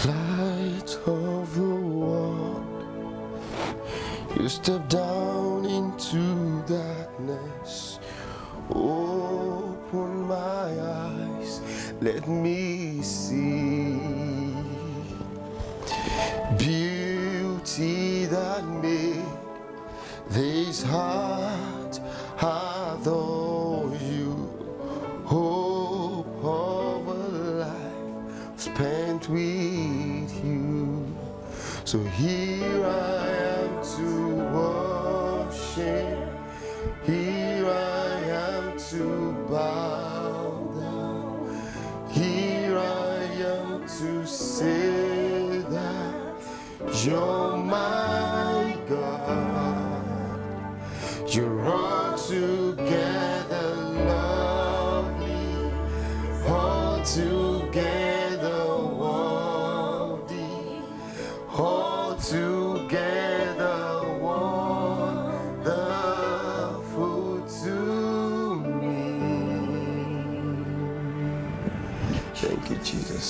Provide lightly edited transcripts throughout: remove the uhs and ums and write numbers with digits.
Light of the world, you step down into darkness. Open my eyes, let me see beauty that made this heart adore you. Hope of a life spent with you. So here I am to worship. Here I am to bow down. Here I am to say that you're my God. You're altogether lovely, altogether worthy, altogether wonderful to me. Thank you, Jesus.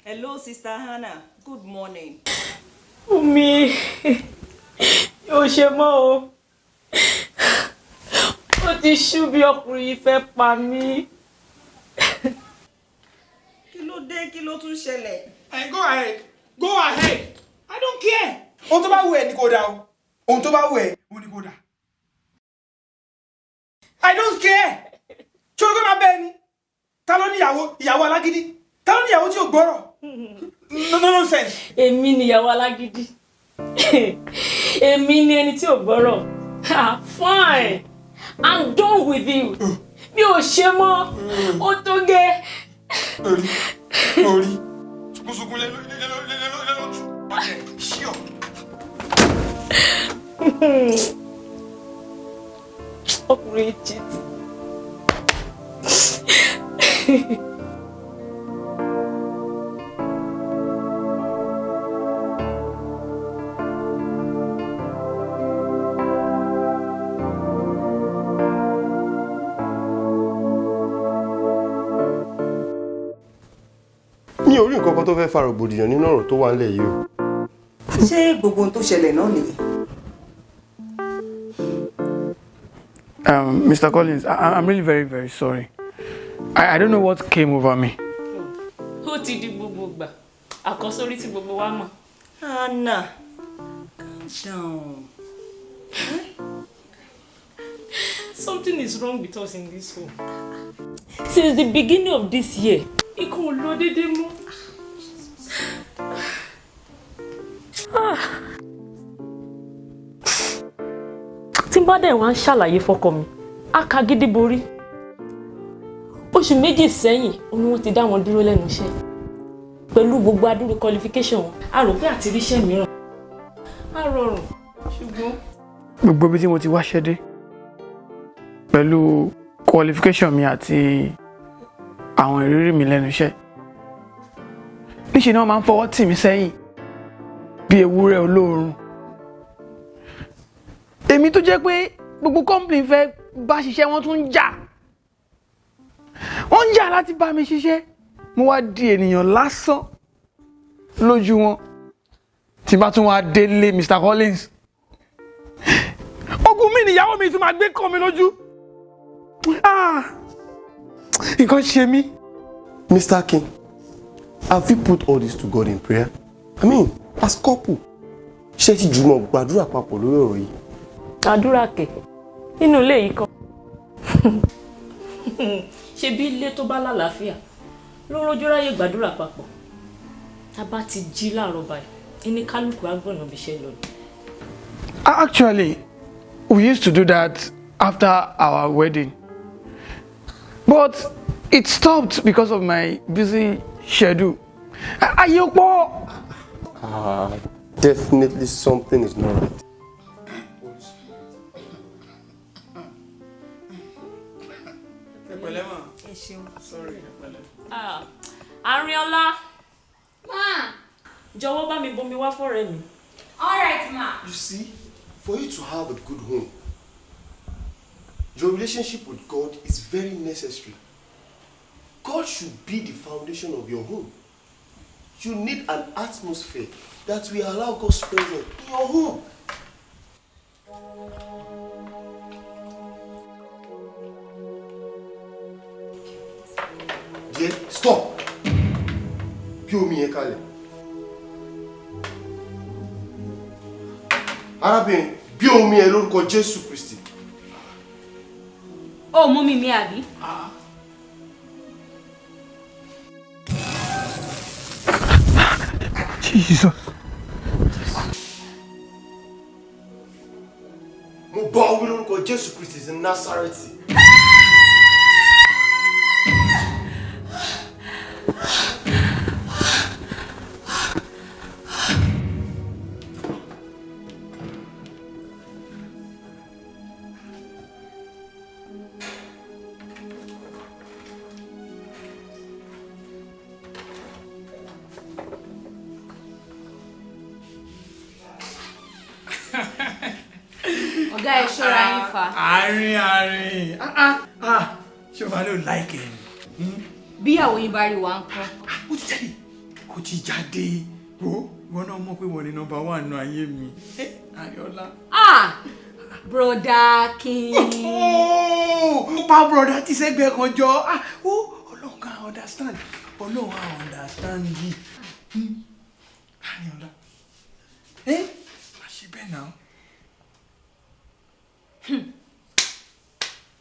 Hello, Sister Hannah. Good morning. Umi, yóò ṣe mọ́ o. Ó ti ṣú bí ọkùnrin yìí fẹ́ pa mí. Kí ló dé? Kí ló tún ṣẹlẹ̀? Go ahead. Go ahead. I don't care. Ohun tó bá wù ẹ́ ni kó dà o. Ohun tó bá wù ẹ́ ni kó dà. I don't care. Ṣé o gbé máa bẹ́ẹ̀ ni? Ta ló ní ìyàwó alágídí? Ta ló ní ìyàwó tí ò gbọ́rọ̀? No nonsense. Èmi ni ìyàwó alágídí. Èmi ni ẹni tí ò gbọ́rọ̀. Fine. I'm done with you. Mi ò ṣe mọ́. Ó tó gẹ́. Orí. Sunkún lẹ́lọ́jú. Bàjẹ́ ṣíọ̀. Ọkùnrin cheat. Mi ò rí nǹkan kan tó fẹ́ fa rògbòdìyàn nínú ọ̀rọ̀ tó wà nílẹ̀ yìí o. Ṣé gbogbo ohun tó ṣẹlẹ̀ náà nìyí? Mr. Collins, I'm really very, very sorry. I don't know what came over me. Ó ti di gbogbo gbà. Àkọ́sórí tí gbogbo wa mọ̀. Hannah, calm down. Something is wrong with us in this home. Since the beginning of this year, ikun ò lọ dédé mọ́. Tí n bá dẹ̀ wá ń ṣàlàyé fọ́kọ mi, á ka gidi borí. Oṣù méjì sẹ́yìn, ni wọ́n ti dá wọn dúró lẹ́nu iṣẹ́. Pẹ̀lú gbogbo adúrú qualification wọn, a rò pé àti ríṣẹ́ mìíràn á rọrùn. Ṣùgbọ́n gbogbo ibi tí mo ti wáṣẹ́ dé pẹ̀lú qualification mi àti àwọn ìrírí mi lẹ́nu iṣẹ́, níṣẹ́ ni wọ́n máa ń fọwọ́ tì mí sẹ́yìn bí ewúrẹ́ olóorun. Èmi tó jẹ́ pé gbogbo company fẹ́ bá ṣiṣẹ́ wọ́n tún ń jà. Wọ́n ń jà láti bá mi ṣiṣẹ́. Mo wá di ènìyàn lásán lójú wọn. Tí bá tún wá délé Mr. Collins. Ogun mi nìyàwó mi tún máa gbé kàn mí lójú. Nǹkan ṣe mí. Mr. King, have you put all this to God in prayer? I mean, as couple, ṣé ti jùmọ̀ gbàdúrà papọ̀ lórí ọ̀rọ̀ yìí? àdúrà kẹ̀ nínú ilé yìí kan. Ṣé bí ilé tó bá lálàáfíà ló rojú ráyè gbàdúrà papọ̀. Tá bá ti jí láàárọ̀ báyìí, ẹni kálukú á gbọ̀nà bí iṣẹ́ lọ. Actually, we used to do that after our wedding. But it stopped because of my busy schedule. Definitely something is not right. Ariola. Ma. Jọ̀wọ́ bá mi bomi wá fọ́rẹ́ mi. All right, ma. You see, for you to have a good home, your relationship with God is very necessary. God should be the foundation of your home. You need an atmosphere that will allow God's presence in your home. Yeah, stop. Bí omi yẹn kalẹ̀. Arábìnrin, bí omi yẹn lórúkọ Jésù Kristi. Oh, mommy, me abi. Jesus. Mo bá ọ wí lórúkọ Jésù Kristi ti Násárẹ́tì. Ọ̀gá ẹ ṣọ́ra yín fa. Àárín. Ṣé o máa lò láìkẹ́ ni? Bí ìyàwó yín bá rí wa ń kọ́. Ó ti jáde. Wọ́n náà mọ̀ pé wọ́n ní number 1 nínú ayé mi. Ariola. Broda King. Ó pa broda tí sẹ́gbẹ́ kan jọ. Ọlọ́run kan understand. Ọlọ́run á understand yìí. Ariola. Má ṣe bẹ́ẹ̀ náà.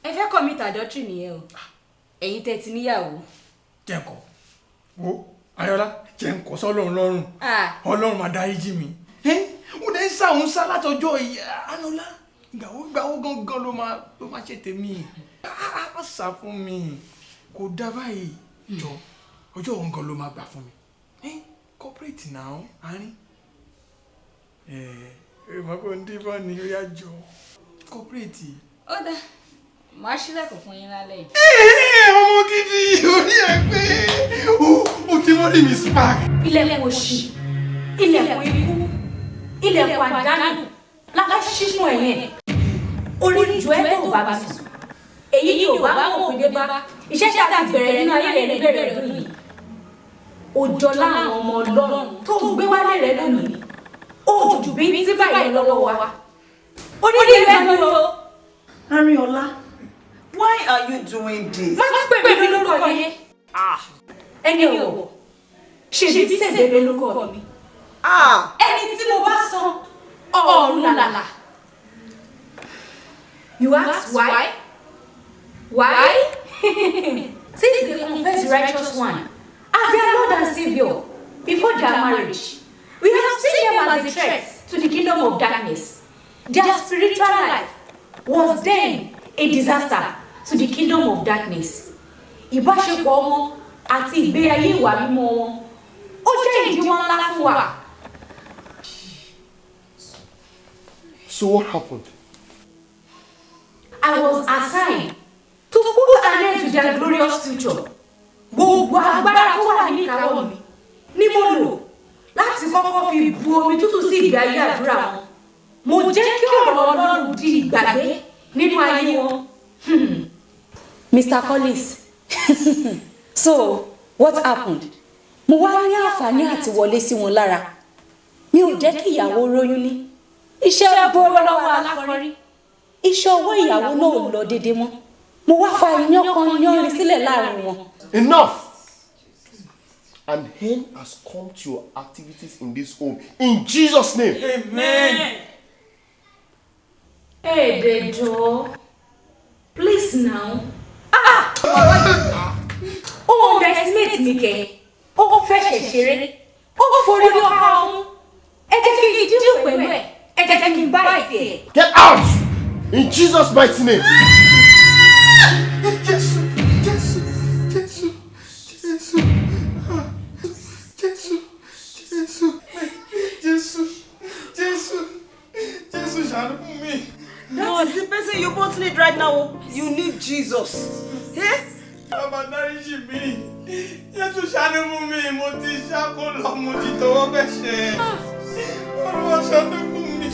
Ẹ fẹ́ commit adultery nìyẹn o. Ẹ̀yin tẹ́ ti níyàwó. Jẹ́ǹkọ́. Wo Ariola jẹ́ǹkọ́ sọ́lọ́run lọ́rùn. Ọlọ́run máa dáríjì mi. Ó dé ń sáwọn sá látọjọ́ yìí. Ariola ìgbàwó gangan ló máa ṣe tèmi. Á sá fún mi. Kò dá báyìí. Jọ ọjọ́ òun gan ló máa gbà fún mi. Corporate now àárín. Èèmọ̀ kò ń díbọn ni ó yá jọ. Corporate. Ó dá. Màá ṣílẹ̀kùn fún yín lálẹ́ yìí. Ọmọ gidi orí ẹ pé ó ti wọ́n rí mi spark. Ilẹ̀kùn òṣì, ilẹ̀kùn ikú, ilẹ̀kùn àdánù, láfẹ́ ṣí fún ẹ̀yìn. Orí ìjọ ẹ̀ tó bá mi sùn. Èyí ni ò bá mọ̀ pé dé bá. Iṣẹ́ tí a ti bẹ̀rẹ̀ nínú ayé rẹ̀ níbẹ̀rẹ̀ lónìí. Òjò láwọn ọmọ Ọlọ́run tó gbé wálé rẹ̀ lónìí. Ó jù bí tí báyìí lọ́wọ́ wa. Ó ní ìlú ẹ̀mí o. Ariola, why are you doing this? Má pè mí lórúkọ yẹn. Ẹni ọ̀wọ̀, ṣe bí sẹ̀dẹ̀ lórúkọ mi. Ẹni tí mo bá sọ, ọ̀run làlà. You ask why? Why? Since they confess righteous one as their Lord and Savior before their marriage, We have seen them as a threat to the kingdom of darkness. Their spiritual life was then a disaster to the kingdom of darkness. Ìbáṣepọ̀ wọn àti ìgbé ayé ìwà mímọ́ wọn ó jẹ́ ìdíwọ́ ńlá fún wa. So what happened? I was assigned to put an end to their glorious future. Gbogbo agbára tó wà ní ìkáwọ́ mi ni mo lò láti kọ́kọ́ fi bu omi tútù sí ìgbé ayé àdúrà wọn. Mo jẹ́ kí ọ̀rọ̀ Ọlọ́run di ìgbàgbé nínú ayé wọn. Mr. Collins, so what happened? Mo wá ní àǹfààní àti wọlé sí wọn lára. Mi ò jẹ́ kí ìyàwó róyún ní. Iṣẹ́ bọ́ lọ́wọ́ alákọ̀rí. Iṣẹ́ owó ìyàwó náà ò lọ déédéé mọ́. Mo wá fa iyán kan yánrin sílẹ̀ láàrin wọn. Enough! An end has come to your activities in this home. In Jesus' name. Amen. Hey, Dejo. Please now. Oh, underestimate me, kẹ́. Oh, fẹ́ ṣẹ̀ṣẹ̀rẹ́. Oh, forí ọkà ọ̀hún. Ẹ jẹ́ kí n dín pẹ̀lú ẹ̀. Ẹ jẹ́ kí n bá ìtì ẹ̀. Get out! In Jesus' mighty name. Jésù, Jésù, Jésù, Jésù, Jésù, Jésù, Jésù, Jésù, Jésù, ṣàánú fún mi. That is the person you both need right now. You need Jesus. Eh? Bàbá dáríjì mi. Jésù ṣàánú fún mi. Mo ti ṣáko lọ, mo ti tọwọ́ bẹ̀ṣẹ̀. Olúwa ṣàánú fún mi.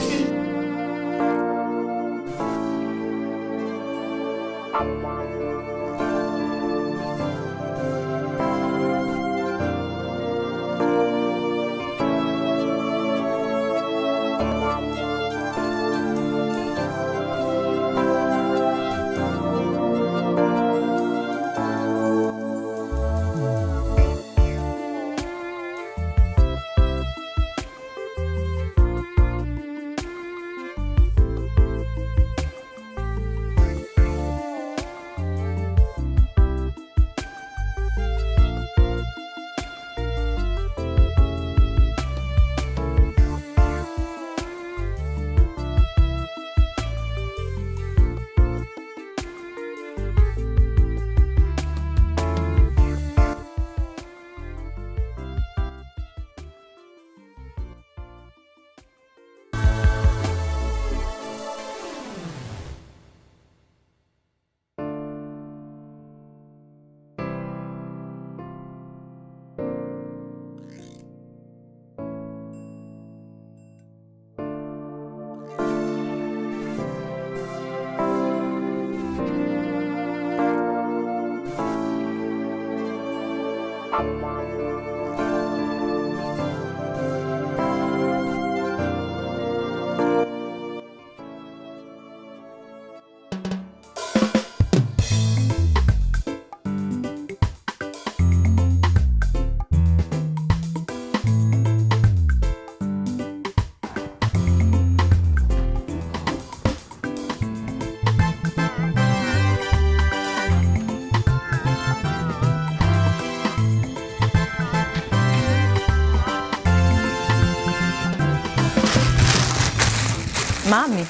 Màámi,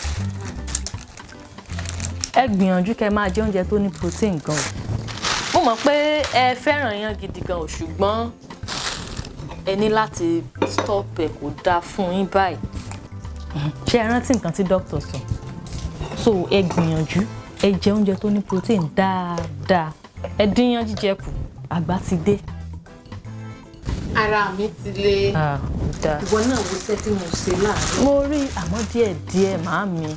ẹ gbìyànjú kẹ́ máa jẹ oúnjẹ tó ní protein gan. Mo mọ̀ pé ẹ fẹ́ràn iyán gidi gan o, ṣùgbọ́n ẹ ní láti stop ẹ kò dáa fún yín báyìí. Ṣé ẹ rántí nǹkan tí dókítà sọ? So ẹ gbìyànjú ẹ jẹ oúnjẹ tó ní protein dáadáa. Ẹ dín iyán jíjẹ kù, àgbà ti dé. Ara mi ti le. Ìwọ náà wo iṣẹ́ tí mo ṣe láàárọ̀. Mo rí àmọ́ díẹ̀díẹ̀ màámi.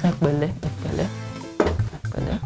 Ẹ pẹ̀lẹ́, ẹ pẹ̀lẹ́, ẹ pẹ̀lẹ́.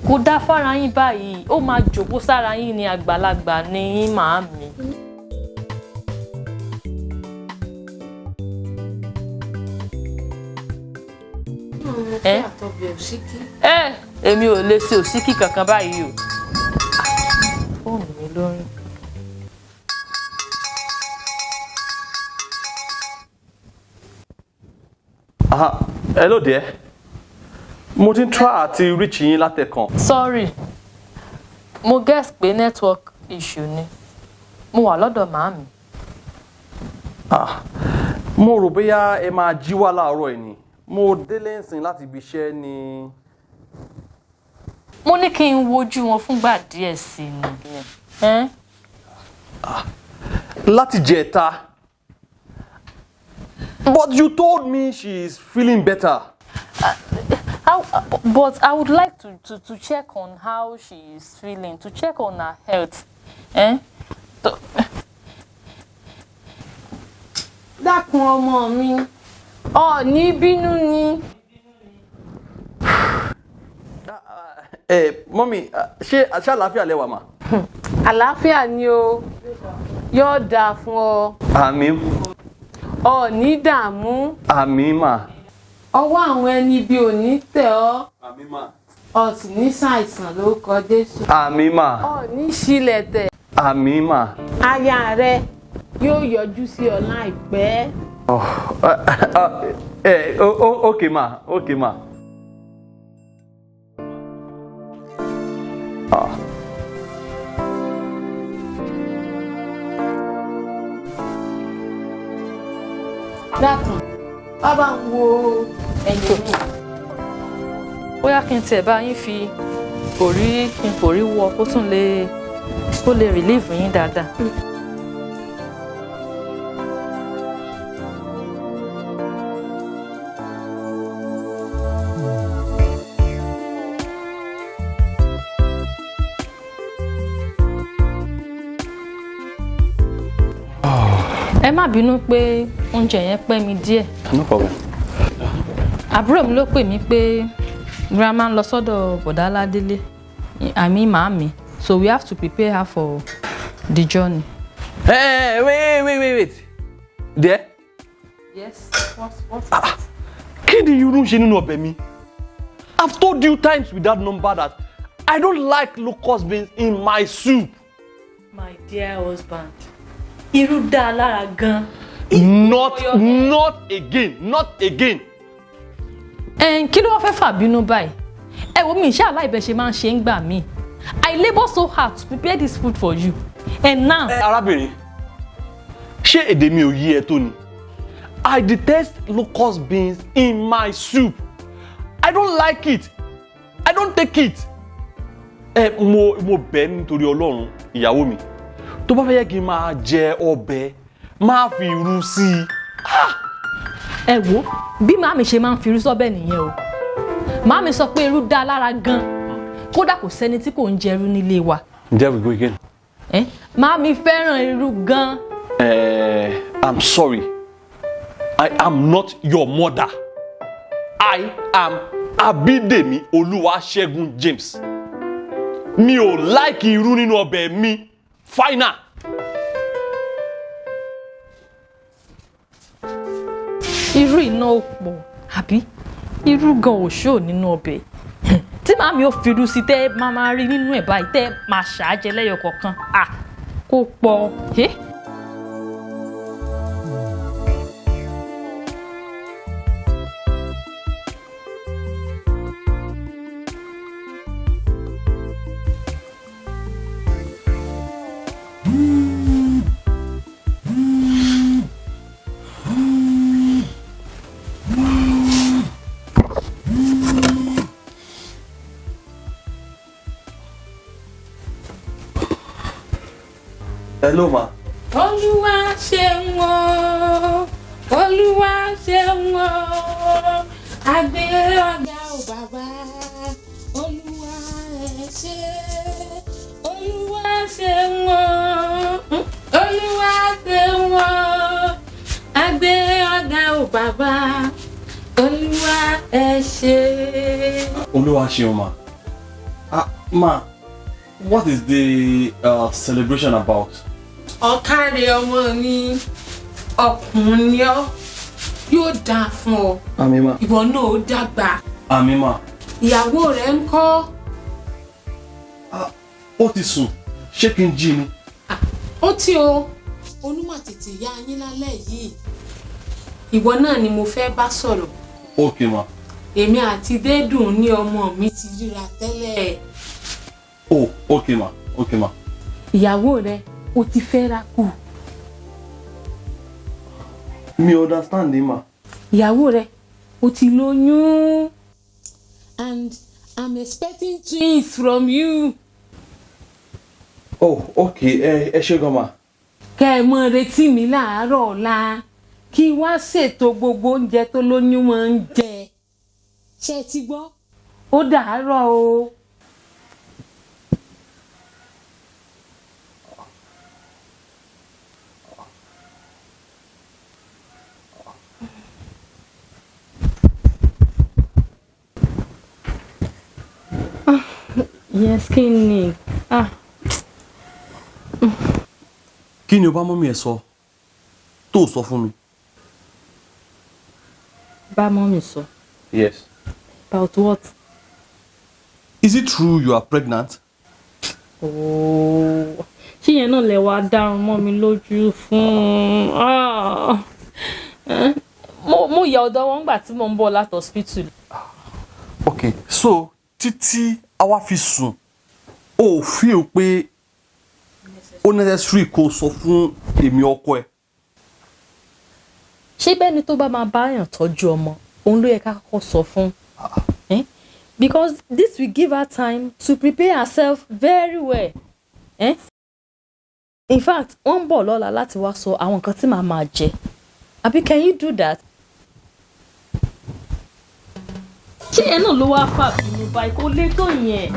Kò dá fára yín báyìí, ó máa jókòó sára yín ní àgbàlagbà ní yín màámi. Èmi ò lè ṣe òsíkí kankan báyìí o. Fóònù mi lórí. Hello dear. Mo ti ń try àti reach yín látẹ̀kan. Sorry. Mo guess pé network issue ni. Mo wà lọ́dọ̀ màámi. Mo rò bóyá ẹ máa jí wá láàárọ̀ ẹ̀ ni. Mo délé ńsìn láti ibi iṣẹ́ ni. Mo ní kí n wojú wọn fúngbà díẹ̀ sí ni. Láti jẹta. But you told me she is feeling better. But I would like to check on how she is feeling, to check on her health. Dákun ọmọ mi, ó ní bínú ni. Mọ́mí, ṣé àlàáfíà lẹ wà mà? Àlàáfíà ni o, yóò dáa fún ọ. Àmín. Ó ní dààmú. Àmín mà. Ọwọ́ àwọn ẹni bí ò ní tẹ̀ ọ́. Àmín mà. Ó sì ní ṣàìsàn lórúkọ Jésù. Àmín mà. Ó ní ṣílẹ̀ tẹ̀. Àmín mà. Aya rẹ yóò yọjú sí ọ láìpẹ́. Okay ma, okay ma. Dákun, bàbá ń wo ẹ̀yìn mi. Bóyá kí n tiẹ̀ bá yín fi kòrí wọ kó tún lè relieve yín dáadáa. Ẹ má bínú pé oúnjẹ yẹn pẹ́ mi díẹ̀. No problem. Àbúrò mi ló pè mí pé grandma ń lọ sọ́dọ̀ bọ̀dá Ládélé, àmì màámi, so we have to prepare her for the journey. Hey, wait. There? Yes, what's that? Kí ni irú ṣe nínú ọbẹ̀ mi? I've told you times with that number that I don't like locust beans in my soup. My dear husband, irú dá lára gan. Not again. Kí ló wá fẹ́ fà bínú báyìí? Ẹ wo mi iṣẹ́ aláìbẹ̀ ṣe máa ń ṣe ń gbà mí. I labour so hard to prepare this food for you. And now. Arábìnrin, ṣé èdè mi ò yé ẹ tó ni? I detest locust beans in my soup. I don't like it. I don't take it. Mo bẹ̀ nítorí Ọlọ́run ìyàwó mi. Tó bá fẹ́ yẹ kí n máa jẹ ọbẹ̀, máa fi irú sí i. Ẹ wo bí màámi ṣe máa ń fi irú sọ́bẹ̀ nìyẹn o. Màámi sọ pé irú dá lára gan. Kódà kò sẹ́ni tí kò ń jẹ irú nílé wa. There we go again. Màámi fẹ́ràn irú gan. I'm sorry. I am not your mother. I am Abídèmí Olúwaṣẹ́gun James. Mi ò like irú nínú ọbẹ̀ mi. Final. Irú iná ò pọ̀ àbí irú gan òṣò nínú ọbẹ̀. Tí màámi ò fi irú sí tẹ́ máa rí nínú ẹ̀ báyìí tẹ́ máa ṣàájẹ lẹ́yọ kọ̀ọ̀kan. Kò pọ̀. Hello ma. Olúwa ṣeun o, Olúwa ṣeun o, agbé ọ̀gá o bàbá, Olúwa ẹ ṣé, Olúwa ṣeun o, Olúwa ṣeun o, agbé ọ̀gá o bàbá, Olúwa ẹ ṣé. Olúwa ṣeun ma. Ma, what is the celebration about? Ọ̀kàrẹ̀ ọmọ mi, ọkùnrin ni ọ́, yóò dáa fún ọ. Àmín ma. Ìwọ náà ó dàgbà. Àmín ma. Ìyàwó rẹ̀ ń kọ́. Ó ti sùn, ṣé kí n jí ni? Ó tí o, onímọ̀ tètè yá yín lálẹ́ yìí. Ìwọ náà ni mo fẹ́ bá sọ̀rọ̀. Okay ma. Èmi àti Dédùn ní ọmọ mi ti ríra tẹ́lẹ̀. Oh, okay ma. Okay ma. Ìyàwó rẹ̀ ó ti fẹ́ ra kù. Mi understand ma. Ìyàwó rẹ̀ ó ti lóyún. And I'm expecting twins from you. Oh, okay. Ẹ ṣé gan ma. Kẹ́ ẹ mọ retí mi láàárọ̀ ọ̀la kí wá ṣètò gbogbo oúnjẹ tó lóyún máa ń jẹ. Ṣé ti gbọ́? Ó dàárọ̀ o. Yes, kí ni? Kí ni o bá mọ́mí ẹ sọ tó sọ fún mi? Bá mọ́mí sọ. Yes. About what? Is it true you are pregnant? Oh, ṣé yẹn náà lẹ wá dárun mọ́ mi lójú fún? Mo yà ọ̀dọ̀ wọn gbà tí mo ń bọ̀ láti hospital. Okay, so títí àwa fi sùn ó feel pé ó necessary kó sọ fún èmi ọkọ ẹ. Ṣé bẹ́ni tó bá máa báyàn tọ́jú ọmọ òun ló yẹ ká kọ́kọ́ sọ fún? Because this will give her time to prepare herself very well. In fact, wọ́n ń bọ̀ lọ́la láti wá sọ àwọn nǹkan tí màá máa jẹ. Àbí can you do that? Ṣé ẹ náà ló wá fà bínú báyìí kó lé tó yẹn?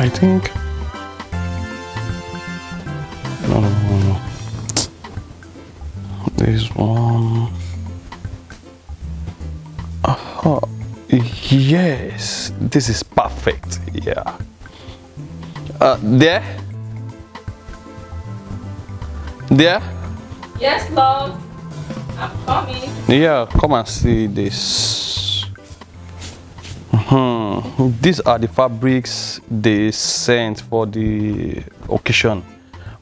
I think no. This one. Yes, this is perfect. Yeah. There? Yes, love. I'm coming. Yeah, come and see this. These are the fabrics they sent for the occasion,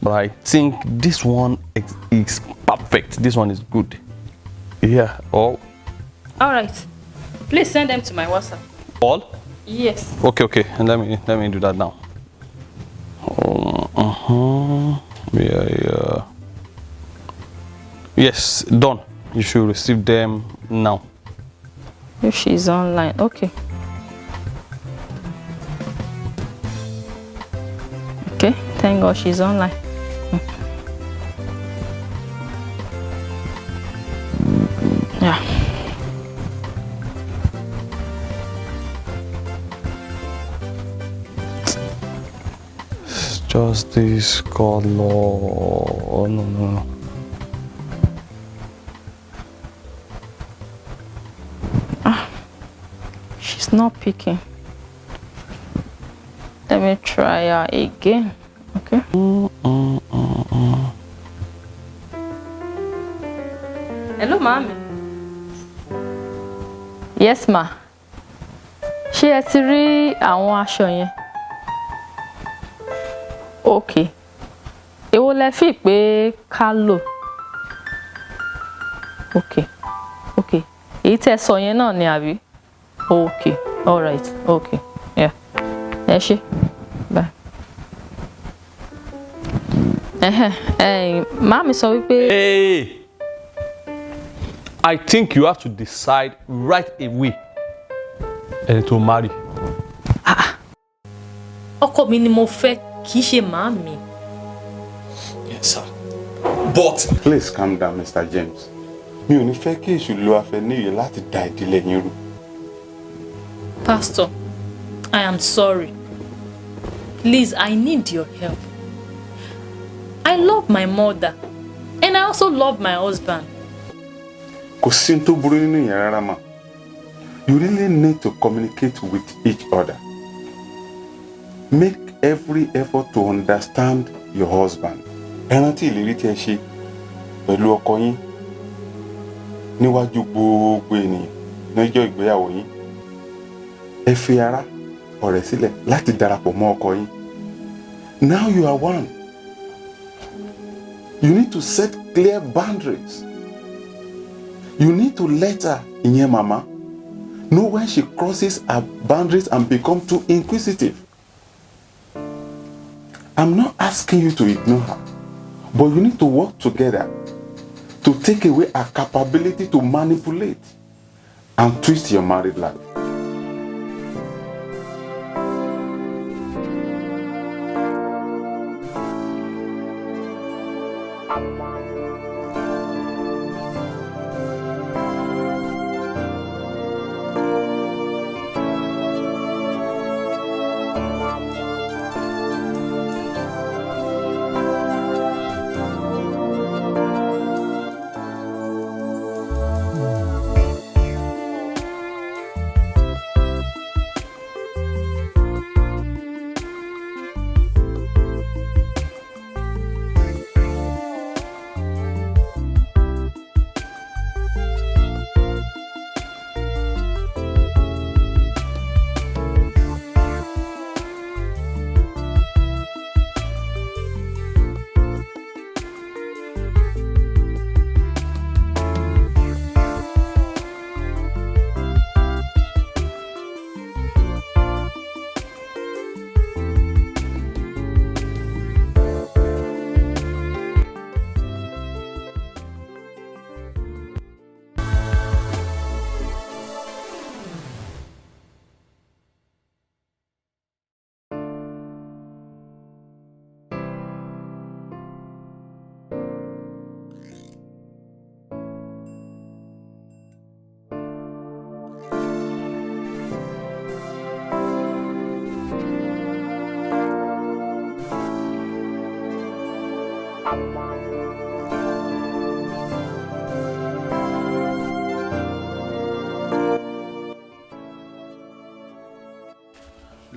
but I think this one is perfect. This one is good. Yeah. Oh. All right. Please send them to my WhatsApp. All? Yes. Okay. And let me do that now. Yeah. Yes, done. You should receive them now. If she's online, okay. Okay, thank God she's online. Yeah. It's just this color. Oh, no. She's not picking. Let me try her again. Okay. Hello, mommy. Yes, ma. Ṣé ẹ ti rí àwọn aṣọ yẹn? Okay. Èwo lẹ fi pé ká lò? Okay. Èyí tẹ́ sọ yẹn náà ni àbí? Okay. All right. Okay. Yeah. Ẹ ṣé. Bye. Mami sọ wípé. Hey! I think you have to decide right away and to marry. Ọkọ mi ni mo fẹ́, kì í ṣe màámi. Yes, sir. But please calm down, Mr. James. Mi ò ní fẹ́ kí èṣù lo afẹ́níyè láti da ìdílé yín rú. Pastor, I am sorry. Please, I need your help. I love my mother, and I also love my husband. You really need to communicate with each other. Make every effort to understand your husband. Ẹrántí ìlérí tí ẹ ṣe pẹ̀lú ọkọ yín níwájú gbogbo ènìyàn lọ́jọ́ ìgbéyàwó yín. Ẹ fi ara ọ̀rẹ́ sílẹ̀ láti darapọ̀ mọ́ ọkọ yín. Now you are one. You need to set clear boundaries. You need to let her, ìyẹn mama, know when she crosses her boundaries and become too inquisitive. I'm not asking you to ignore her, but you need to work together to take away her capability to manipulate and twist your married life.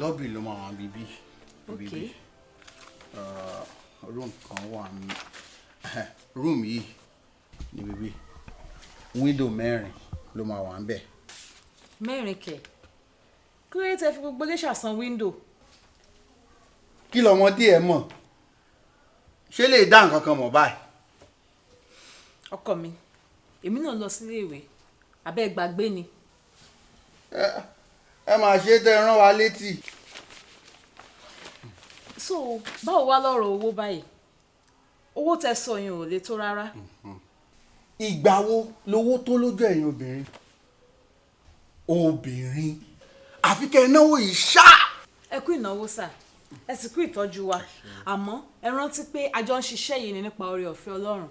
Lobby ló máa wà bíbí. Okay. Room kan wà ní room yìí ní bíbí. Window mẹ́rin ló máa wà ńbẹ̀. Mẹ́rin kẹ̀. Kí ló tẹ́ fi gbogbo lè ṣàsan window? Kí lọmọdé ẹ mọ̀? Ṣé lè dá nǹkan kan mọ̀ báyìí? Ọkọ mi, èmi náà lọ sílé ìwé. Abẹ́ gbàgbé ni. Ẹ máa ṣe tẹ́ rán wa létí. So, báwo wá lọ́rọ̀ owó báyìí? Owó tẹ́ sọ yẹn ò lè tó rárá. Ìgbà wo lówó tó lójú ẹ̀yin obìnrin? Obìnrin. Àfi kẹ́ náwó yìí ṣá. Ẹ kú ìnáwó sà. Ẹ sì kú ìtọ́jú wa. Àmọ́ ẹ rántí pé a jọ ń ṣiṣẹ́ yìí ni nípa oore ọ̀fẹ́ Ọlọ́run.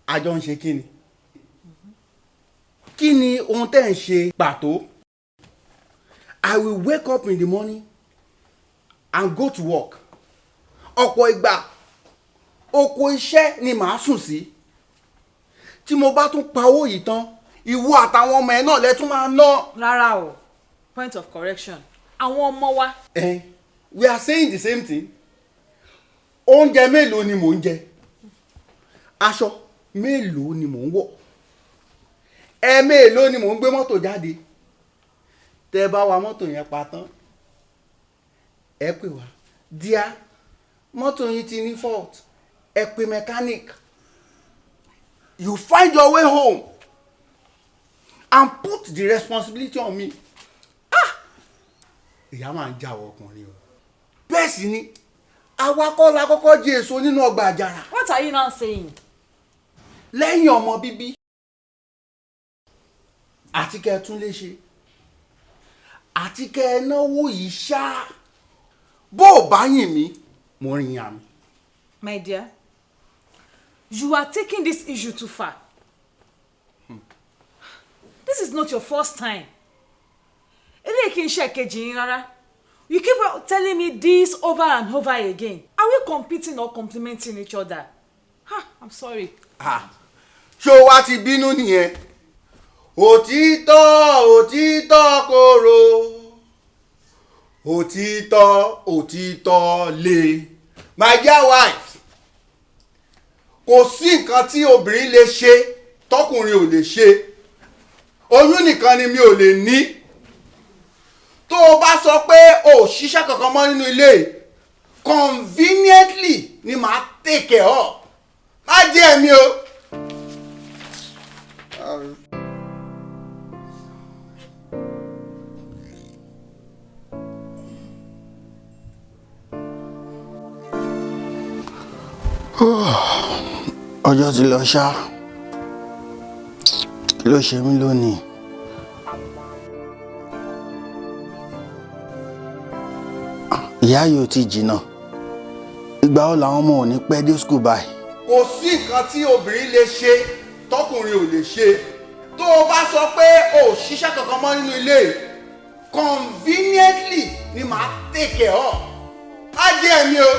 A jọ ń ṣe kí ni? Kí ni ohun tẹ́ ń ṣe pàtó? I will wake up in the morning and go to work. Ọ̀pọ̀ ìgbà oko iṣẹ́ ni màá sùn sí. Tí mo bá tún pa owó yìí tán, ìwọ àtàwọn ọmọ ẹ náà lẹ tún máa ná. Rárá o, point of correction. Àwọn ọmọ wa. We are saying the same thing. Oúnjẹ mélòó ni mò ń jẹ? Aṣọ mélòó ni mò ń wọ̀? Mélòó ni mò ń gbé mọ́tò jáde? Tẹ́ bá wa mọ́tò yẹn pa tán, ẹ pè wá. Díà, mọ́tò yín ti ní fault. Ẹ pè mechanic. You find your way home and put the responsibility on me. Ìyá máa ń jáwọ́ ọkùnrin o. Bẹ́ẹ̀ sì ni, àwa kọ́ la kọ́kọ́ jẹ èso nínú ọgbà àjàrà. What are you now saying? Lẹ́yìn ọmọ bíbí àti kẹ́ ẹ tún lè ṣe àti kẹ́ ẹ náwó yìí ṣá. Bó o bá yìn mí, mo rìn yàn mí. My dear, you are taking this issue too far. This is not your first time. Ilé kì í ṣe kejì yín rárá. You keep telling me this over and over again. Are we competing or complementing each other? I'm sorry. Ṣó wá ti bínú nìyẹn? Òtítọ́ korò. Òtítọ́ le. My dear wife, kò sí nǹkan tí obìnrin lè ṣe tọkùnrin ò lè ṣe. Oyún nìkan ni mi ò lè ní. Tó o bá sọ pé o ò ṣiṣẹ́ kankan mọ́ nínú ilé, conveniently ni màá take care of. Má jẹ́ mi o. Ọjọ́ ti lọ ṣá. Kí ló ṣe mí lónìí? Ìyá yóò ti jìnnà. Ìgbà wo làwọn ọmọ ò ní pẹ́ dé school báyìí? Kò sí nǹkan tí obìnrin lè ṣe tọkùnrin ò lè ṣe. Tó o bá sọ pé o ò ṣiṣẹ́ kankan mọ́ nínú ilé, conveniently ni màá take care of. Má jẹ́ mi o.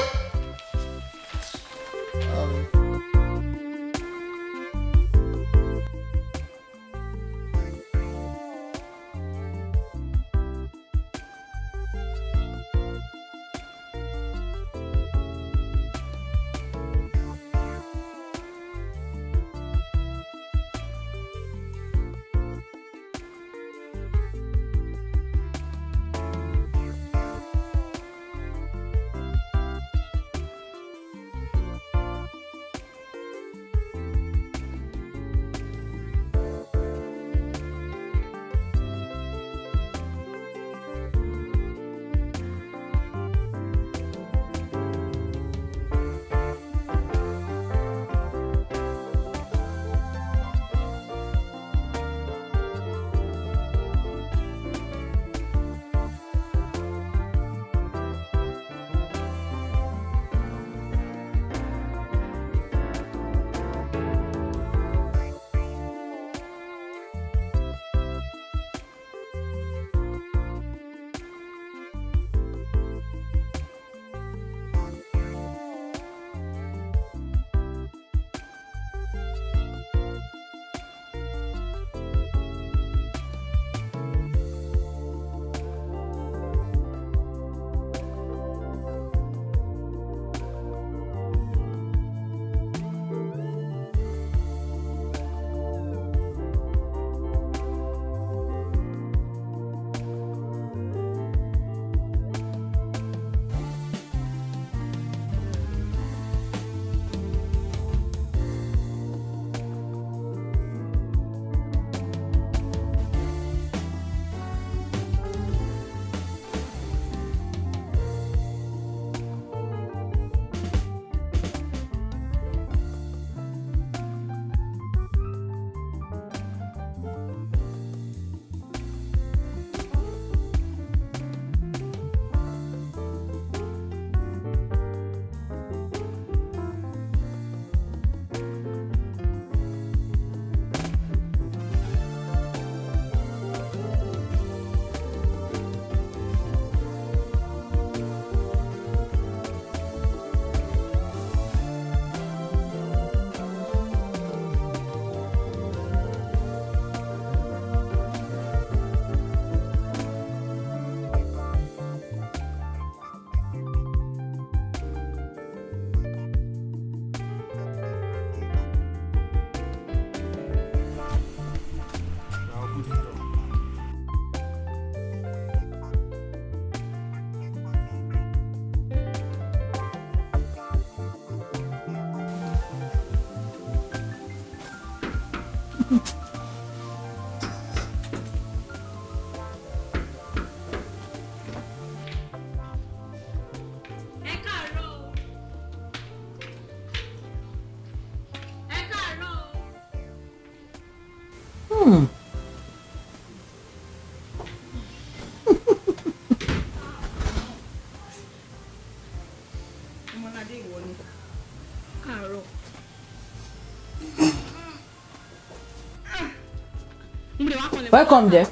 Welcome there.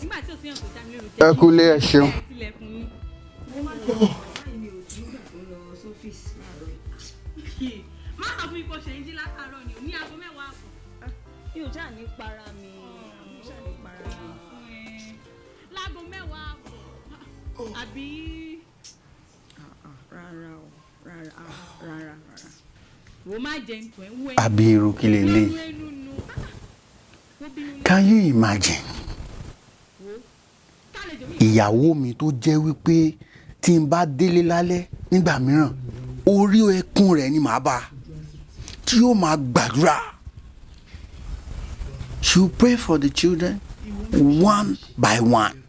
ẹ kúlé ẹ ṣeun. má sọ fún mi kó ṣe ń jí látàárọ̀ ni ò ní aago 10:00 àbọ̀. mi ò já ní para mi. láago 10:00 àbọ̀ àbí. rárá wo má jẹ ntọ́ ẹ̀ ń wẹ̀. àbí irú kí lélẹ̀? Can you imagine? ìyàwó mi tó jẹ́ wípé tí n bá délé lálẹ́ nígbà mìíràn orí ẹkún rẹ̀ ni màá bá tí yóò máa gbàdúrà. She will pray for the children one by one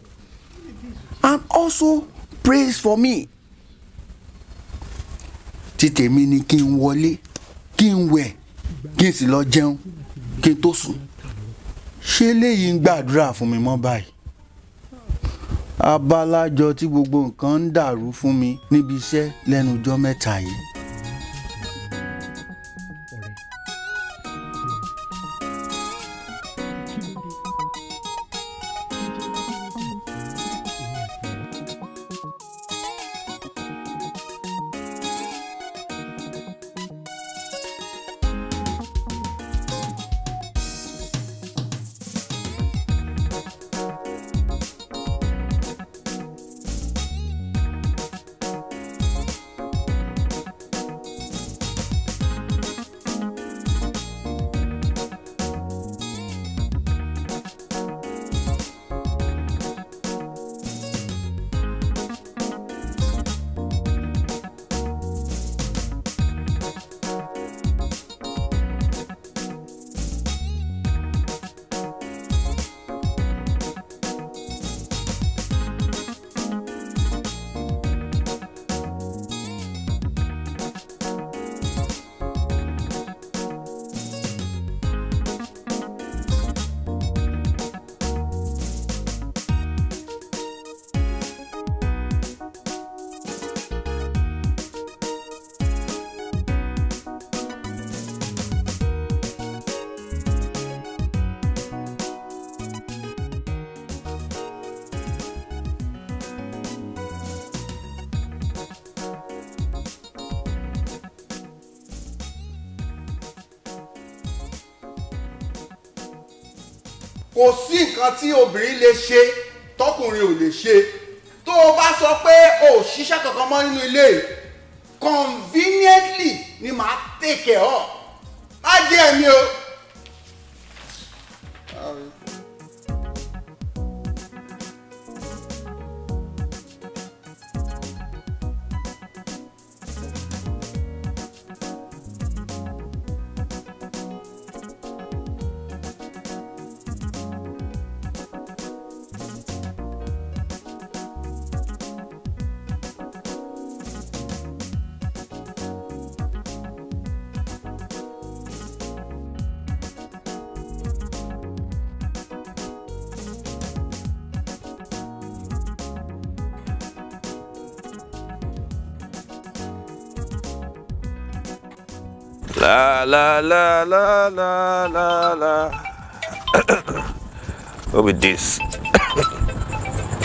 and also prays for me. tí tèmi ni kí n wọlé kí n wẹ̀ kí n sì lọ jẹun kí n tó sùn. ṣé léyìí ń gbàdúrà fún mi mọ́ báyìí? abálájọ tí gbogbo nǹkan ń dàrú fún mi níbi iṣẹ́ lẹ́nu ọjọ́ mẹ́ta yìí. kò sí nǹkan tí obìnrin lè ṣe tọkùnrin ò lè ṣe. tó o bá sọ pé o ò ṣiṣẹ́ kankan mọ́ nínú ilé conveniently ni màá take care of. má jẹ́ ẹ̀mí o. La la la la la la la. What with this?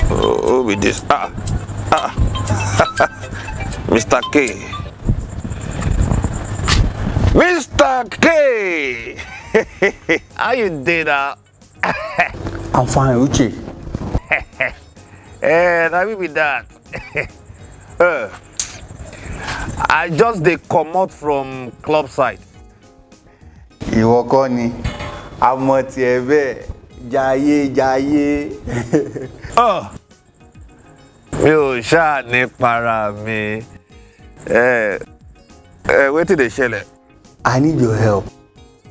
What with this? Mr. K. Mr. K. How you did that? I'm fine, Uche. Now we with that. I just dey comot from club side. ìwọ kọ́ ni àmọ́ tiẹ̀ bẹ́ẹ̀ jayé. mi ò ṣáà ní para mi. Wetin dey ṣẹlẹ̀? I need your help.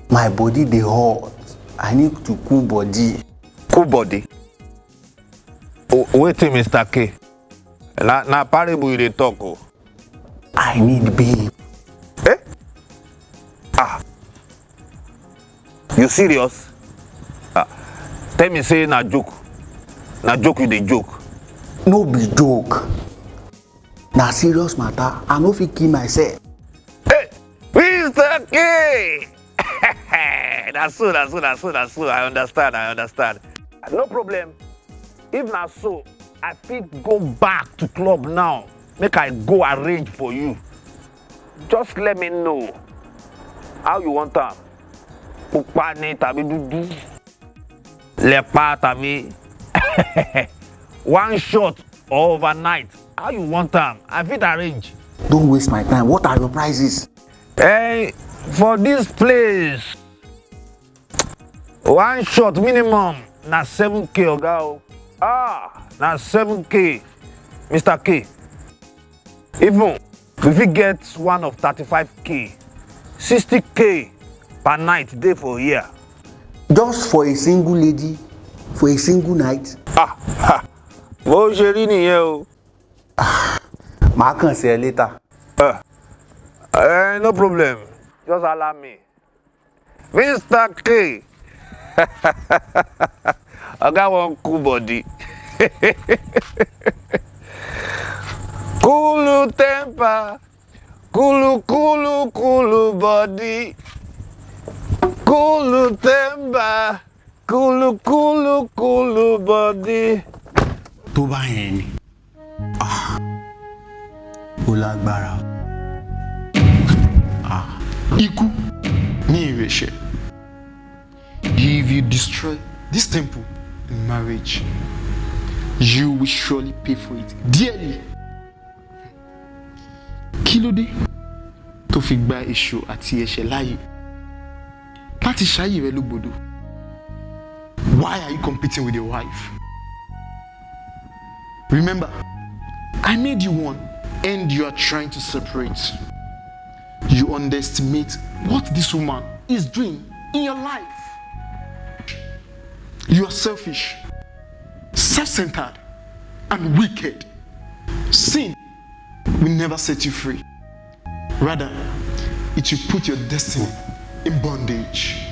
My body dey hot. I need to cool body. Cool body? Wetin Mr. K? Na parable you dey talk o. I need babe. You serious? Tell me say na joke. Na joke you dey joke. No be joke. Na serious matter. I no fit kill myself. Hey, Mr. K! That's so. I understand. No problem. If na so, I fit go back to club now. Make I go arrange for you. Just let me know how you want am. Pupa ni tàbí dúdú. Lepa tàbí one shot or overnight. How you want am? I fit arrange. Don't waste my time. What are your prices? Hey, for this place, one shot minimum na 7K oga o. Na 7K, Mr. K. Even if we get one of 35K, 60K per night dey for here. Just for a single lady, for a single night? Bó ṣe rí nìyẹn o. Màá kàn sí ẹ later. No problem. Just allow me. Mr. K. I got one cool body. Cool temper. Cool body. Cool temper. Cool body. Tó bá yẹn ni. Ó lágbára. Ikú ní ìrẹsẹ̀. If you destroy this temple in marriage, you will surely pay for it dearly. Kí ló dé tó fi gba èṣù àti ẹ̀ṣẹ̀ láàyè láti ṣayé rẹ lógbòdò? Why are you competing with your wife? Remember, I made you one and you are trying to separate. You underestimate what this woman is doing in your life. You are selfish, self-centered, and wicked. Sin will never set you free. Rather, it will put your destiny in bondage.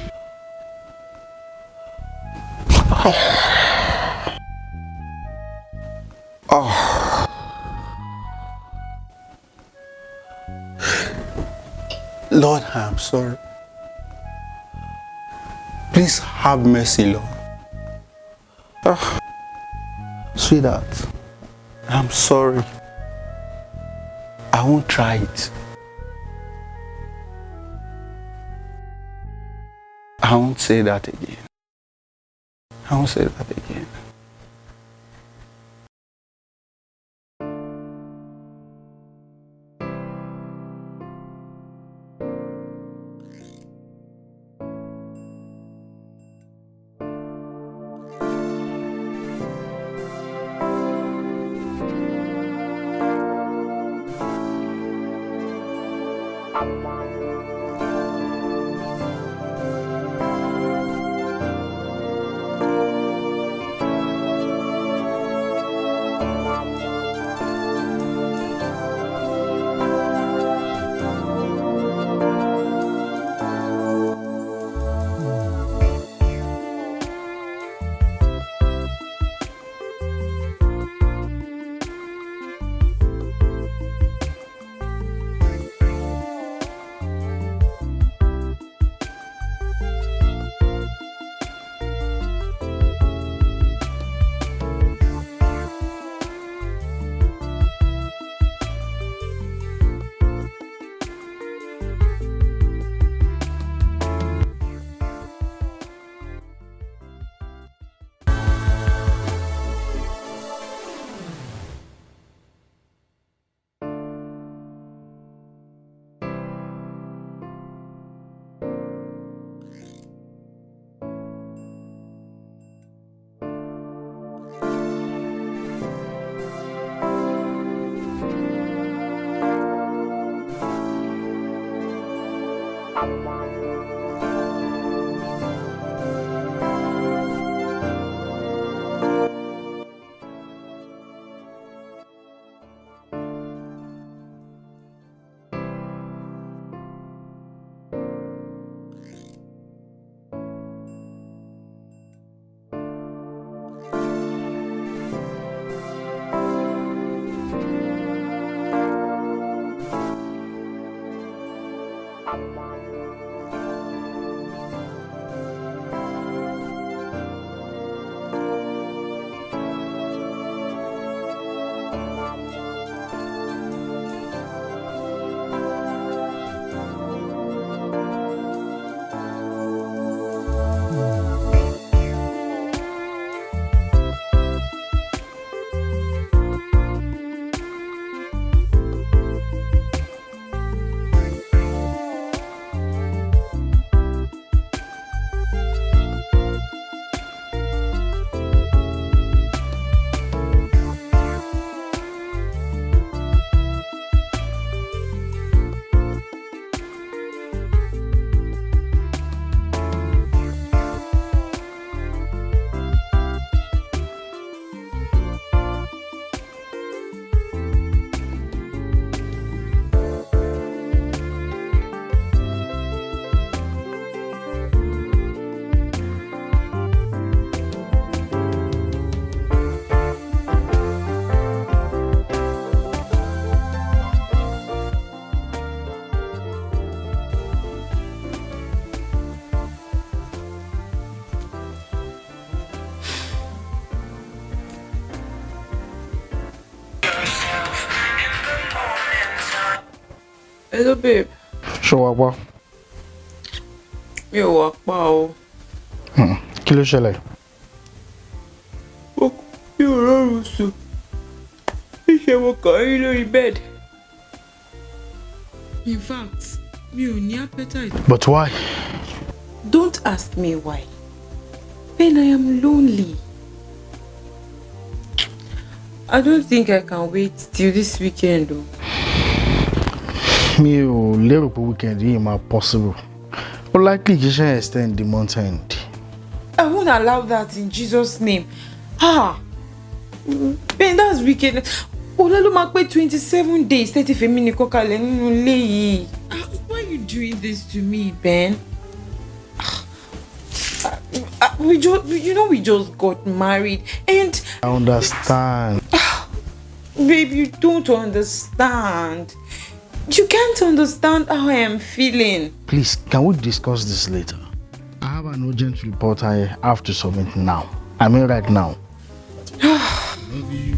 Lord, I am sorry. Please have mercy, Lord. Sweetheart, I'm sorry. I won't try it. I won't say that again. I won't say that again. Hello, babe. Show up, what? Mi ò wá pa o. Kí ló ṣẹlẹ̀? Mi ò rọrùn sùn. Níṣẹ́ mo kàn rí lórí bed. In fact, mi ò ní appetite. But why? Don't ask me why. Ben, I am lonely. I don't think I can wait till this weekend though. Mi ò lérò pé weekend yìí máa possible. But likely you should extend the month end. I won't allow that in Jesus' name. Ben, that's wicked. Ola ló máa pé 27 days 30 fèmí ní kọ́kàlẹ̀ nínú ilé yìí. Why are you doing this to me, Ben? We just got married and I understand. Babe, you don't understand. You can't understand how I am feeling. Please, can we discuss this later? I have an urgent report I have to submit now. I mean right now. Love you.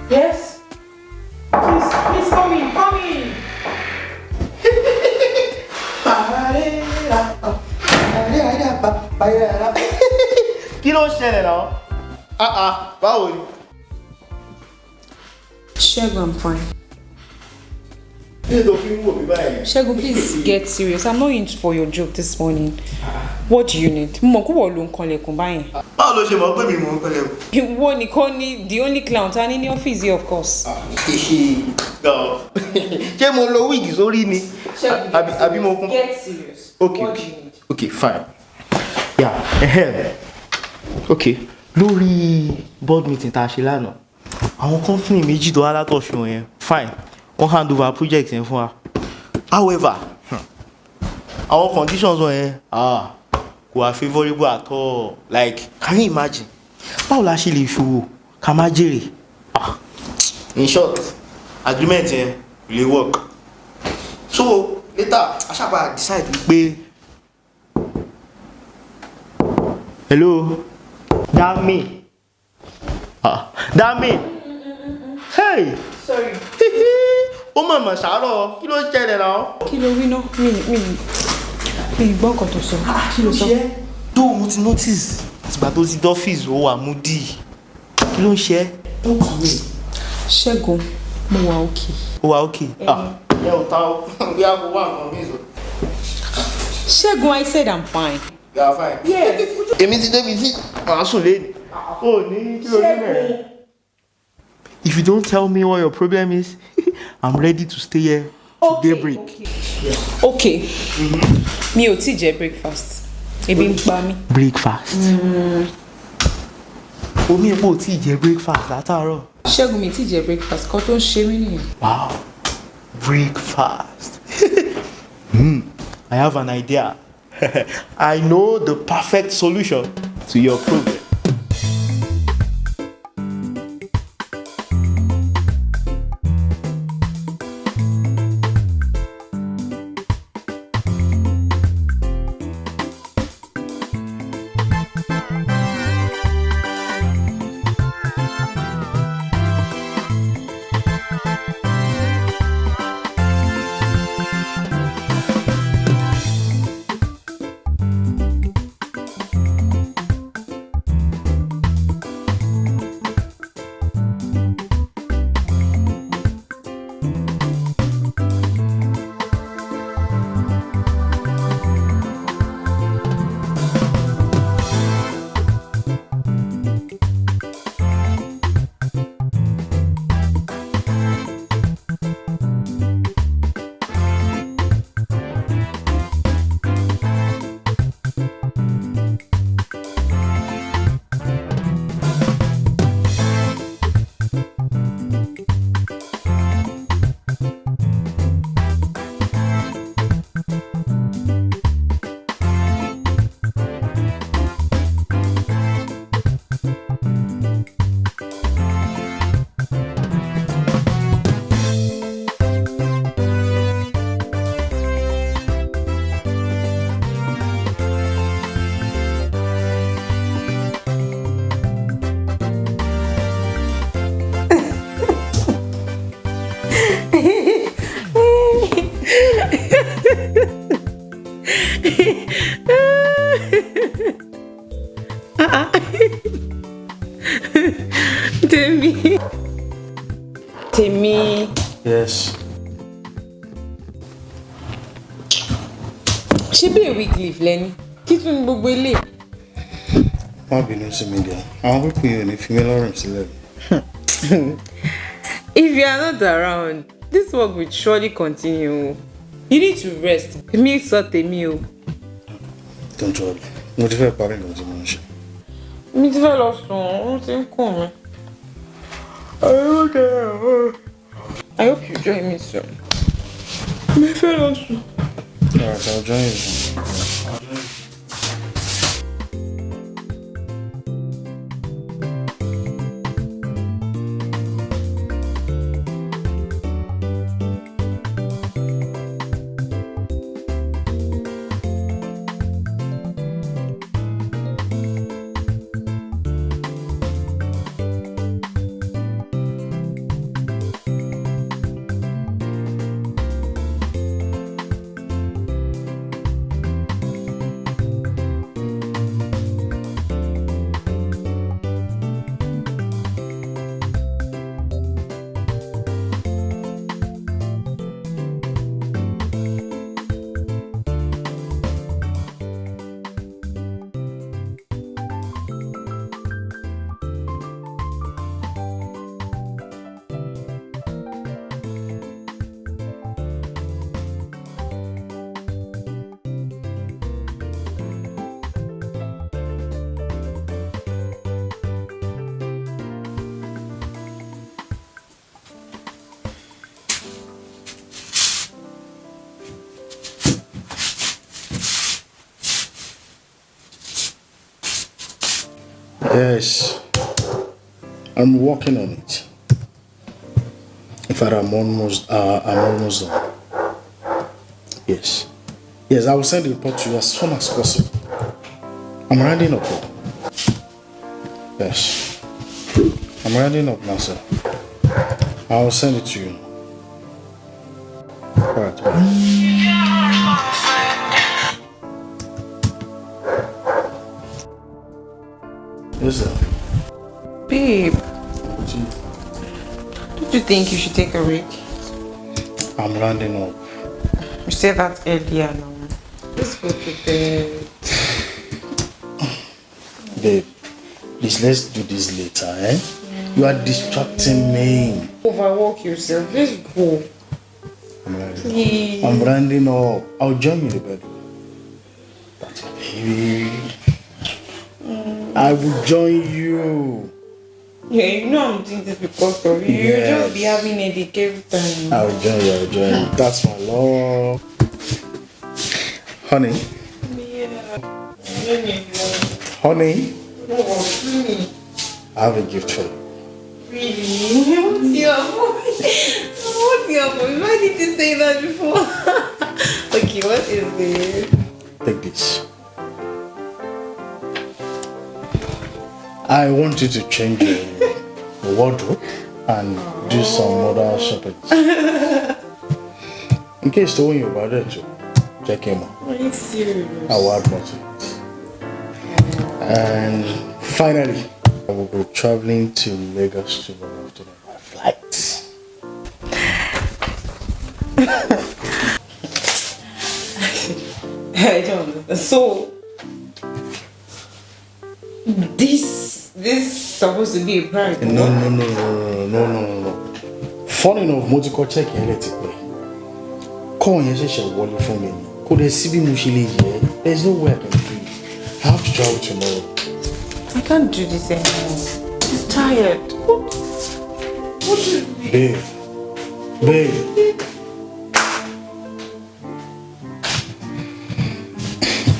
Yes? Please come in. Kí ló ṣẹlẹ̀ náà? Báwo ni? Ṣẹ́gun, I'm fine. Ṣẹ́gun, please get serious. I'm not in for your joke this morning. What do you need? Mo kò wọ̀ ló ń kanlẹ̀kùn báyìí. Báwo ló ṣe mọ̀ pé mi mò ń kanlẹ̀kùn? Ìwọ nìkan ni the only clown ta ní ọ́fíìsì, of course. Ṣé mo lo wíìgì sórí ni? Àbí mo kún? Get serious. Okay, fine. Okay, lórí board meeting tá a ṣe lánàá, àwọn company méjì tó wá látọ̀ṣun yẹn, fine, wọ́n hand over project yẹn fún wa. However, our conditions wọn yẹn kò wá favourable at all. Like, can you imagine? Báwo la ṣe lè ṣòwò ká má jèrè? In short, agreement yẹn lè work. So later, aṣápa decide pé hello, Dami. Dami. Hey. Sorry. Ó mọ̀mọ̀ ṣàárọ̀, kí ló ṣẹlẹ̀ náà? Kí ló wí náà? Mi gbọ́ nǹkan tó sọ. Kí ló sọ? Tó mo ti notice àtìgbà tó ti dọ́fíìsì ó wà moody. Kí ló ń ṣe? Ṣẹ́gun, mo wà okay. Ó wà okay? Ẹ ò ta ó. Bí a kò wá nǹkan bí ìzọ. Ṣẹ́gun, I said I'm fine. You are fine? Yes. Èmi ti débi tí màá sùn léni. Ó ní kí ló ní mẹ́rin. If you don't tell me what your problem is, I'm ready to stay here till daybreak. Okay. Mi ò tí jẹ breakfast. Ebi ń pa mí. Breakfast? Omi epo ò tí jẹ breakfast látàárọ̀. Ṣẹ́gun, mi tí jẹ breakfast kan tó ń ṣe mí nìyẹn. Wow. Breakfast. I have an idea. I know the perfect solution to your problem. Ṣé bí a week leave lẹ́ni? Kí tún ní gbogbo ilé? Má bínú sí mi díẹ̀. Àwọn pípín yìí ò ní fi mí lọ́rùn sílẹ̀. If you are not around, this work will surely continue. You need to rest. Èmi sọ tèmi o. Don't worry. Mo ti fẹ́ parí ìlú tí mo ń ṣe. Mi ti fẹ́ lọ sùn, ó ti ń kùn mí. I hope you join me soon. Mi fẹ́ lọ sùn. Alright, I'll join you. Yes, I'm working on it. In fact, I'm almost done. Yes, I will send the report to you as soon as possible. I'm rounding up. Yes, I'm rounding up now, sir. I will send it to you. All right, bye. Yes, sir. Babe, don't you think you should take a break? I'm rounding up. You said that earlier now. Let's go to bed. Babe, please, let's do this later, eh? You are distracting me. Overwork yourself. Let's go. I'm rounding up. I'll join you in the bedroom. That's it, baby. I will join you. Yeah, you know I'm doing this because of you. Yes. You'll just be having a dick every time. I will join you. That's my love. Honey. Yeah. Honey. Oh, really? I have a gift for you. Really? What's your voice? What's your voice? Why did you say that before? Okay, what is this? Take this. I want you to change your wardrobe and do some other shopping. In case the one you're about to check him out. Are you serious? I will add more to it. And finally, I will be traveling to Lagos tomorrow after my flight. I don't know. So, this supposed to be a prank? No. Funny enough, mo ti kọ check yẹn lẹ́tí pé call yẹn ṣẹ̀ṣẹ̀ wọlé fún mi ni. Kò dẹ̀ síbí mo ṣe lè yẹ. There's no way I can do it. I have to travel tomorrow. I can't do this anymore. I'm tired. What is this? Babe.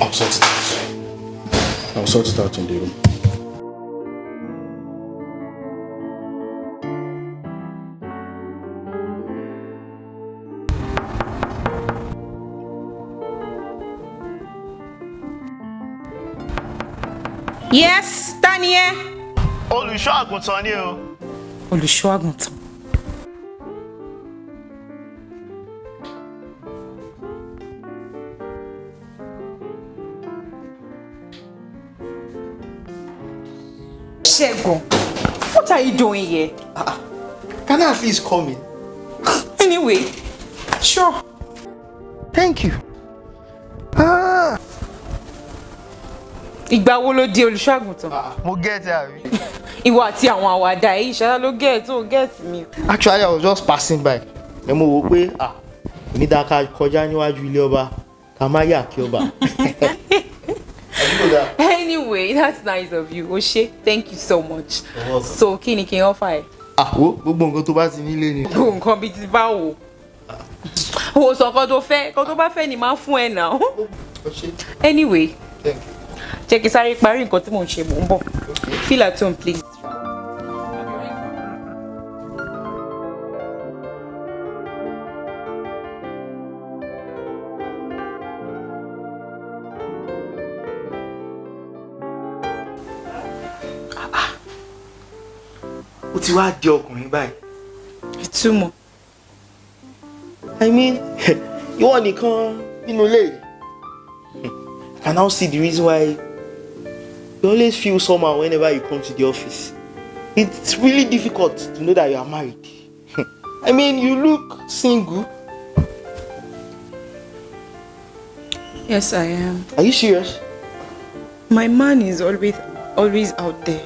I'll sort it out. I'll sort it out in the room. Yes, Tanya. Olùṣọ́ àgùntàn ni o. Olùṣọ́ àgùntàn. Ṣẹ́gun, what are you doing here? Can I at least come in? Anyway, sure. Thank you. Ìgbà wo ló di olùṣọ́àgùntàn? Mo get it, Abi. Ìwọ àti àwọn àwàdà yìí ṣáá ló get me. Actually, I was just passing by. Ẹ mo wò pé onídàáká kọjá níwájú ilé ọba ká má yà kí ọba. Anyway, that's nice of you. Oshe, thank you so much. So, kí ni kí n offer ẹ? Wo gbogbo nǹkan tó bá ti nílé ni. Gbogbo nǹkan bíi ti báwo? Wo sọ kan tó bá fẹ́ ni máa fún ẹ náà. Anyway, jẹ́ kí sáré parí nǹkan tí mò ń ṣe mò ń bọ̀. Feel at home, please. Ó ti wá di ọkùnrin báyìí. Ìtumọ̀. I mean, ìwọ nìkan nínú ilé. I can now see the reason why you always feel somehow whenever you come to the office. It's really difficult to know that you are married. I mean, you look single. Yes, I am. Are you serious? My man is always out there.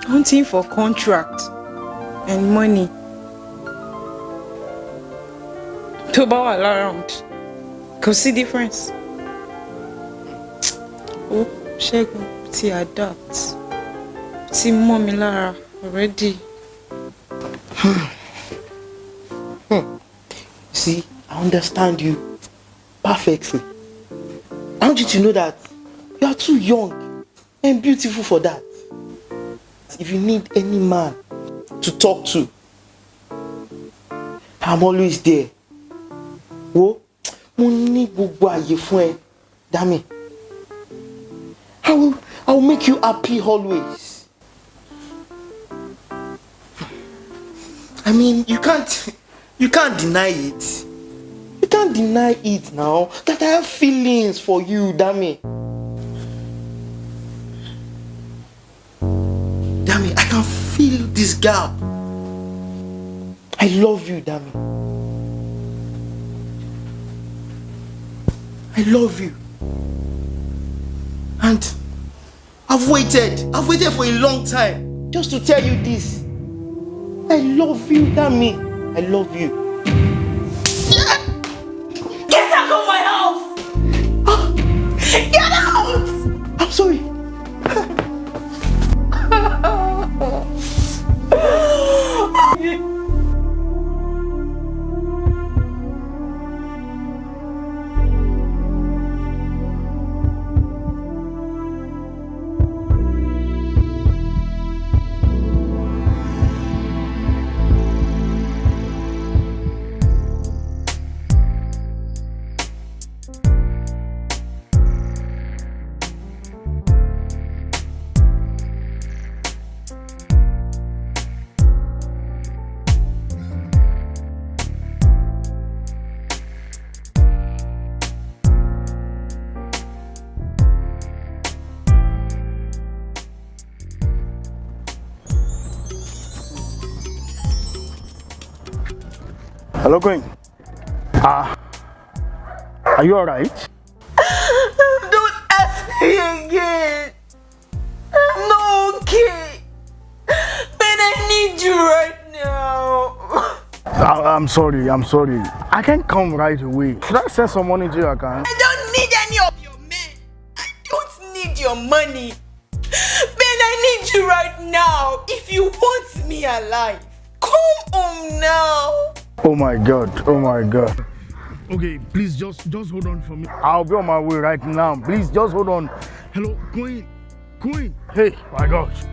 Hunting for contract and money. To bow all around. Cause see difference. Oh, Ṣẹ́gun ti adapt. Ti mọ́ mi lára already. See, I understand you perfectly. I want you to know that you are too young and beautiful for that. If you need any man to talk to, I'm always there. Wo, mo ní gbogbo àyè fún ẹ, Dami. I will make you happy always. I mean, you can't deny it. You can't deny it now that I have feelings for you, Dami. Dami, I can feel this gap. I love you, Dami. I love you. And I've waited for a long time just to tell you this. I love you, Dami. I love you. Get out of my house! Get out! I'm sorry. Hello, Queen. Are you alright? Don't ask me again. I'm not okay. Man, I need you right now. I'm sorry. I can't come right away. Should I send some money to your account? I don't need any of your men. I don't need your money. Man, I need you right now. If you want me alive, come home now. Oh my God. Okay, please just hold on for me. I'll be on my way right now. Please just hold on. Hello, Queen. Hey, my gosh.